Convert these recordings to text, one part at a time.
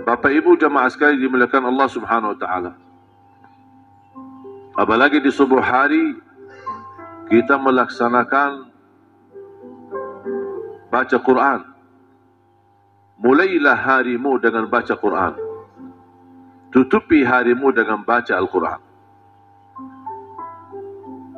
Bapak Ibu jamaah sekalian dimuliakan Allah Subhanahu wa taala. Apalagi di subuh hari kita melaksanakan baca Quran. Mulailah harimu dengan baca Quran. Tutupi harimu dengan baca Al-Quran.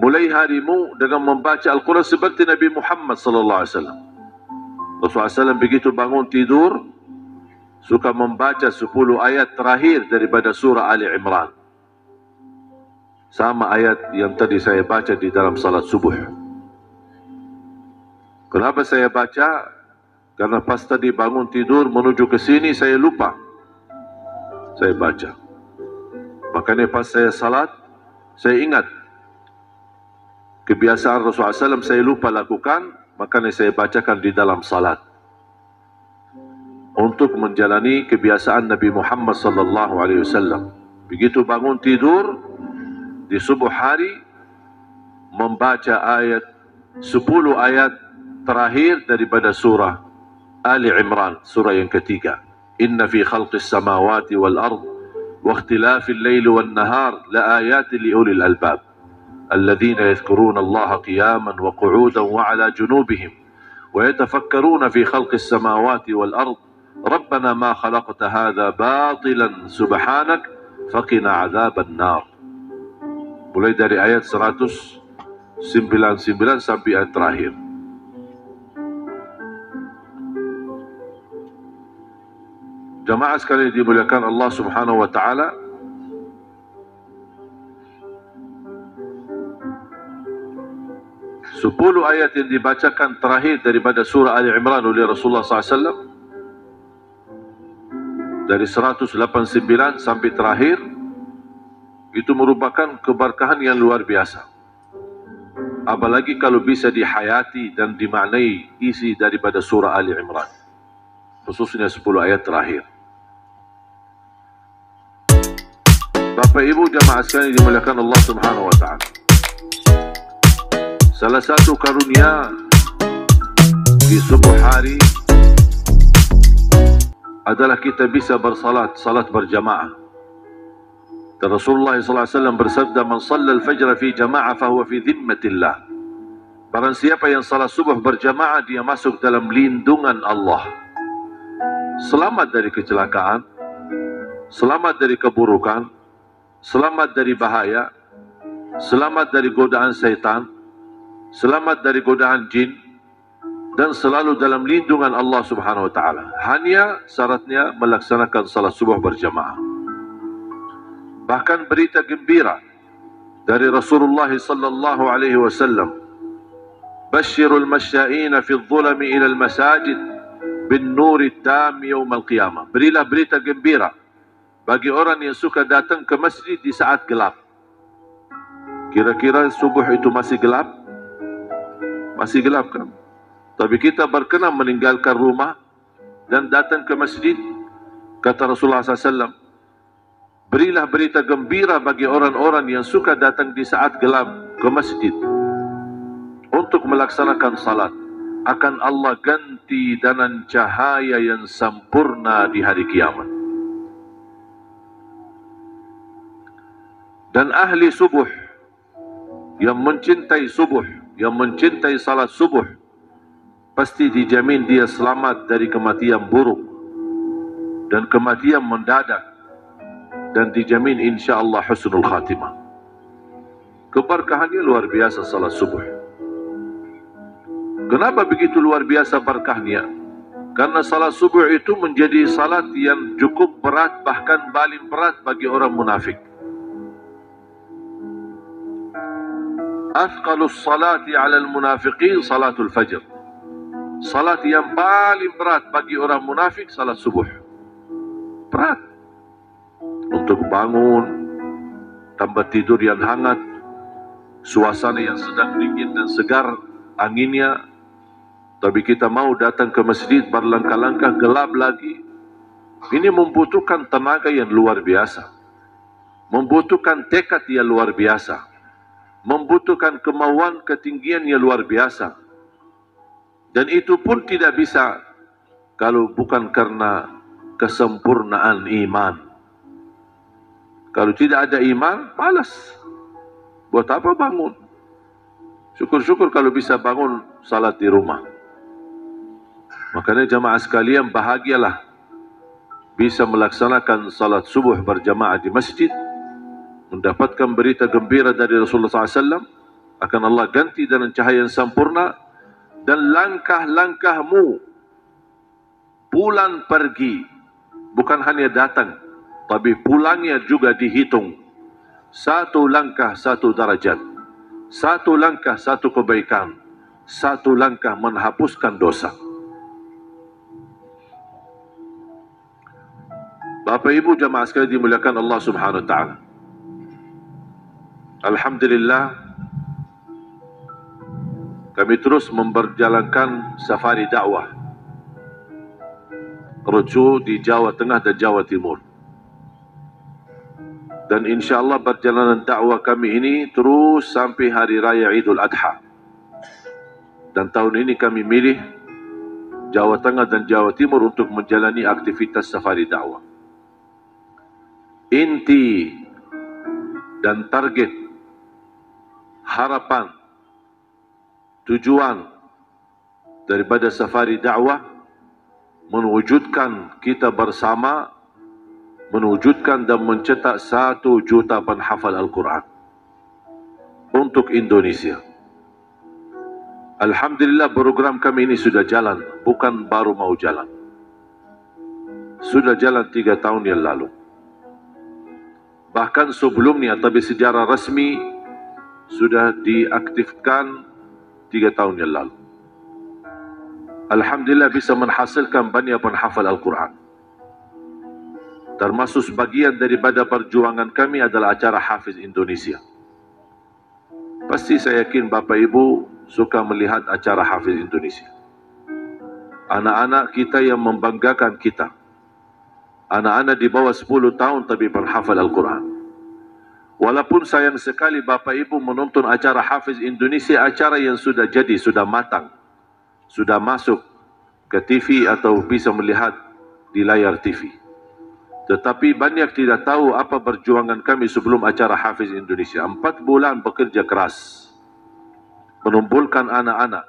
Mulai harimu dengan membaca Al-Quran seperti Nabi Muhammad sallallahu alaihi wasallam. Rasulullah SAW begitu bangun tidur suka membaca 10 ayat terakhir daripada surah Ali Imran. Sama ayat yang tadi saya baca di dalam salat subuh. Kenapa saya baca? Karena pas tadi bangun tidur menuju ke sini saya lupa. Saya baca. Makanya pas saya salat, saya ingat. Kebiasaan Rasulullah SAW saya lupa lakukan, makanya saya bacakan di dalam salat. Untuk menjalani kebiasaan Nabi Muhammad sallallahu alaihi wasallam. Begitu bangun tidur di subuh hari membaca ayat 10 ayat terakhir daripada surah Ali Imran, surah yang ketiga. Inna fi khalqis samawati wal ard wa ikhtilafil laili wan nahar la ayatin li ulil albab alladhina yadhkuruna Allah qiyaman wa qu'udan wa ala junubihim wa yatafakkaruna fi khalqis samawati wal ard ربنا ما خلقت هذا باطلا سبحانك فقنا عذاب النار. Mulai dari ayat 199 sampai ayat terakhir. Jamaah sekalian dimuliakan Allah Subhanahu wa taala, sepuluh ayat yang dibacakan terakhir daripada surah Ali Imran oleh Rasulullah SAW dari 189 sampai terakhir itu merupakan keberkahan yang luar biasa. Apalagi kalau bisa dihayati dan dimaknai isi daripada surah Ali Imran, khususnya 10 ayat terakhir. Bapak Ibu jamaah sekalian dimuliakan Allah Subhanahu wa taala. Salah satu karunia di subuh hari adalah kita bisa bersalat, salat berjamaah. Dan Rasulullah SAW bersabda, "Man shalla al-fajr fi jama'ah fahuwa fi dhimmatillah." Barang siapa yang salat subuh berjamaah, dia masuk dalam lindungan Allah. Selamat dari kecelakaan, selamat dari keburukan, selamat dari bahaya, selamat dari godaan syaitan, selamat dari godaan jin, dan selalu dalam lindungan Allah Subhanahu wa taala. Hanya syaratnya melaksanakan salat subuh berjamaah. Bahkan berita gembira dari Rasulullah sallallahu alaihi wasallam, "Basyirul masya'ina fi adh-dhulami ila al-masajid bin nuri tam yaum al-qiyamah." Berilah berita gembira bagi orang yang suka datang ke masjid di saat gelap. Kira-kira subuh itu masih gelap? Masih gelap kan? Tapi kita berkenan meninggalkan rumah dan datang ke masjid. Kata Rasulullah SAW, berilah berita gembira bagi orang-orang yang suka datang di saat gelap ke masjid untuk melaksanakan salat. Akan Allah ganti dengan cahaya yang sempurna di hari kiamat. Dan ahli subuh yang mencintai subuh, yang mencintai salat subuh, pasti dijamin dia selamat dari kematian buruk dan kematian mendadak, dan dijamin insya-Allah husnul khatimah. Keberkahannya luar biasa salat subuh. Kenapa begitu luar biasa berkahnya? Karena salat subuh itu menjadi salat yang cukup berat, bahkan paling berat bagi orang munafik. Athqalus salati 'alal munafiqin salatul fajr. Salat yang paling berat bagi orang munafik salat subuh. Berat. Untuk bangun, tempat tidur yang hangat, suasana yang sedang dingin dan segar anginnya, tapi kita mau datang ke masjid berlangkah-langkah gelap lagi. Ini membutuhkan tenaga yang luar biasa, membutuhkan tekad yang luar biasa, membutuhkan kemauan ketinggian yang luar biasa. Dan itu pun tidak bisa kalau bukan karena kesempurnaan iman. Kalau tidak ada iman, malas. Buat apa bangun? Syukur-syukur kalau bisa bangun salat di rumah. Makanya jamaah sekalian, bahagialah bisa melaksanakan salat subuh berjamaah di masjid, mendapatkan berita gembira dari Rasulullah SAW, akan Allah ganti dengan cahaya yang sempurna, dan langkah-langkahmu bulan pergi, bukan hanya datang, tapi pulangnya juga dihitung. Satu langkah, satu darajat. Satu langkah, satu kebaikan. Satu langkah menghapuskan dosa. Bapak Ibu jamaah sekalian dimuliakan Allah Subhanahu wa taala. Alhamdulillah, kami terus memperjalankan safari dakwah roadshow di Jawa Tengah dan Jawa Timur. Dan insyaAllah perjalanan dakwah kami ini terus sampai Hari Raya Idul Adha. Dan tahun ini kami milih Jawa Tengah dan Jawa Timur untuk menjalani aktivitas safari dakwah. Inti dan target, harapan, tujuan daripada safari dakwah mewujudkan kita bersama, mewujudkan dan mencetak 1 juta penghafal Al-Quran untuk Indonesia. Alhamdulillah, program kami ini sudah jalan, bukan baru mau jalan. Sudah jalan 3 tahun yang lalu. Bahkan sebelumnya, tapi secara resmi sudah diaktifkan 3 tahun yang lalu. Alhamdulillah bisa menghasilkan banyak penghafal Al-Quran. Termasuk sebagian daripada perjuangan kami adalah acara Hafiz Indonesia. Pasti saya yakin Bapak Ibu suka melihat acara Hafiz Indonesia. Anak-anak kita yang membanggakan kita. Anak-anak di bawah 10 tahun tapi penghafal Al-Quran. Walaupun sayang sekali Bapak Ibu menonton acara Hafiz Indonesia, acara yang sudah jadi, sudah matang, sudah masuk ke TV atau bisa melihat di layar TV. Tetapi banyak tidak tahu apa perjuangan kami sebelum acara Hafiz Indonesia. 4 bulan bekerja keras mengumpulkan anak-anak.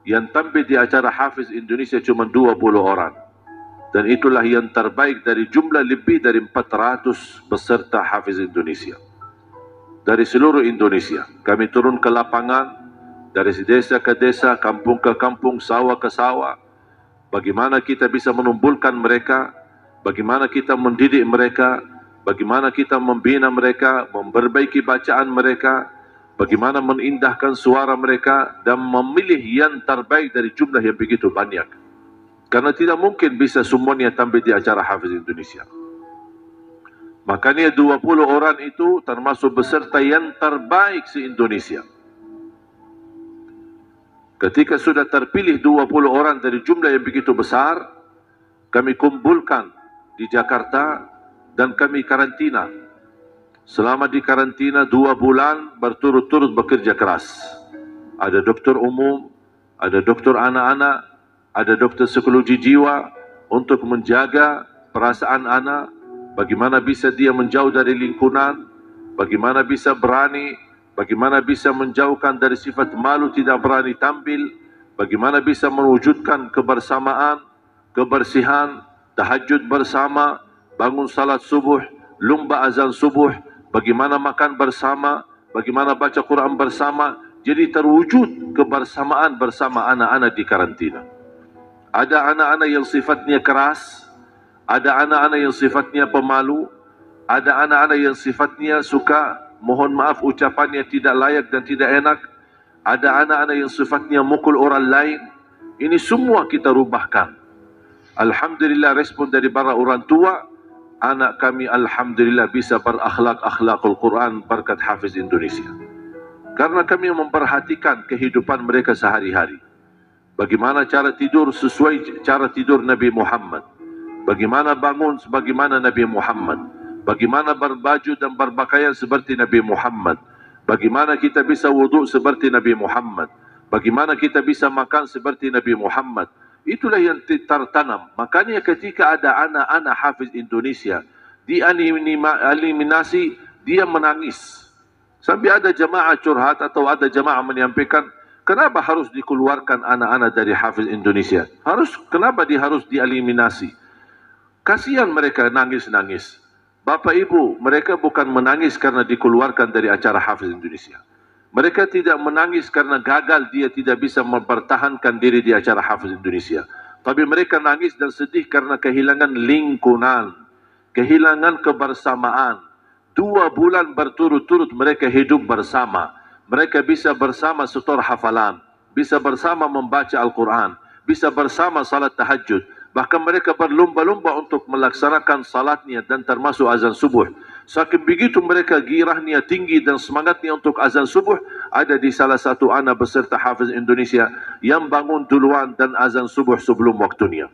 Yang tampil di acara Hafiz Indonesia cuma 20 orang. Dan itulah yang terbaik dari jumlah lebih dari 400 peserta Hafiz Indonesia. Dari seluruh Indonesia. Kami turun ke lapangan, dari desa ke desa, kampung ke kampung, sawah ke sawah. Bagaimana kita bisa menumbuhkan mereka, bagaimana kita mendidik mereka, bagaimana kita membina mereka, memperbaiki bacaan mereka, bagaimana mengindahkan suara mereka, dan memilih yang terbaik dari jumlah yang begitu banyak. Karena tidak mungkin bisa semuanya tampil di acara Hafiz Indonesia. Makanya 20 orang itu termasuk peserta yang terbaik se-Indonesia. Ketika sudah terpilih 20 orang dari jumlah yang begitu besar, kami kumpulkan di Jakarta dan kami karantina. Selama di karantina 2 bulan berturut-turut bekerja keras. Ada dokter umum, ada dokter anak-anak, ada dokter psikologi jiwa untuk menjaga perasaan anak, bagaimana bisa dia menjauh dari lingkungan, bagaimana bisa berani, bagaimana bisa menjauhkan dari sifat malu tidak berani tampil, bagaimana bisa mewujudkan kebersamaan, kebersihan, tahajud bersama, bangun salat subuh, lumba azan subuh, bagaimana makan bersama, bagaimana baca Quran bersama. Jadi terwujud kebersamaan bersama anak-anak di karantina. Ada anak-anak yang sifatnya keras, ada anak-anak yang sifatnya pemalu, ada anak-anak yang sifatnya suka, mohon maaf ucapannya tidak layak dan tidak enak, ada anak-anak yang sifatnya mukul orang lain. Ini semua kita rubahkan. Alhamdulillah respon dari para orang tua, anak kami alhamdulillah bisa berakhlak-akhlakul Quran berkat Hafiz Indonesia. Karena kami memperhatikan kehidupan mereka sehari-hari. Bagaimana cara tidur sesuai cara tidur Nabi Muhammad. Bagaimana bangun sebagaimana Nabi Muhammad. Bagaimana berbaju dan berpakaian seperti Nabi Muhammad. Bagaimana kita bisa wudhu seperti Nabi Muhammad. Bagaimana kita bisa makan seperti Nabi Muhammad. itulah yang tertanam. Makanya ketika ada anak-anak hafiz Indonesia dieliminasi, dia menangis. Sampai ada jemaah curhat atau ada jemaah menyampaikan, kenapa harus dikeluarkan anak-anak dari hafiz Indonesia? Kenapa dia harus dieliminasi? Kasihan mereka nangis-nangis. Bapak Ibu, mereka bukan menangis karena dikeluarkan dari acara hafiz Indonesia. Mereka tidak menangis karena gagal dia tidak bisa mempertahankan diri di acara hafiz Indonesia. Tapi mereka nangis dan sedih karena kehilangan lingkungan, kehilangan kebersamaan. 2 bulan berturut-turut mereka hidup bersama. Mereka bisa bersama setor hafalan, bisa bersama membaca Al-Quran, bisa bersama salat tahajud. Bahkan mereka berlomba-lomba untuk melaksanakan salatnya dan termasuk azan subuh. Saking begitu mereka girahnya tinggi dan semangatnya untuk azan subuh, ada di salah satu anak beserta hafiz Indonesia yang bangun duluan dan azan subuh sebelum waktunya.